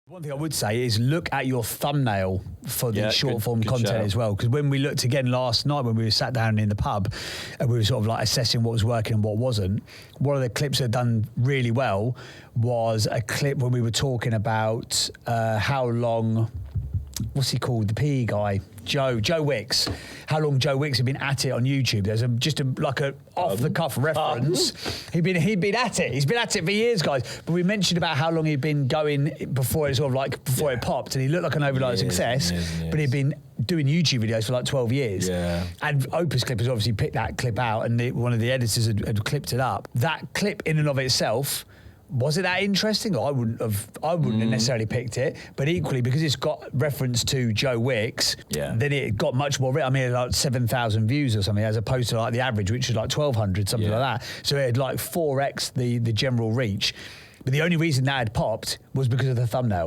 One thing I would say is look at your thumbnail for the short form content shout. as well. Because when we looked again last night, when we were sat down in the pub and we were sort of like assessing what was working and what wasn't, one of the clips that done really well was a clip when we were talking about how long, what's he called? The PE guy, Joe Wicks. How long Joe Wicks had been at it on YouTube. There's just a off the cuff reference. He'd been at it. He's been at it for years, guys. But we mentioned about how long he'd been going before it it popped, and he looked like an overnight success. But he'd been doing YouTube videos for like 12 years. Yeah. And Opus Clip has obviously picked that clip out, and one of the editors had clipped it up. That clip in and of itself, was it that interesting? I wouldn't have necessarily picked it, but equally because it's got reference to Joe Wicks, then it got much more. I mean, like 7,000 views or something, as opposed to like the average, which is like 1,200, something like that. So it had like 4x the general reach. But the only reason that had popped was because of the thumbnail.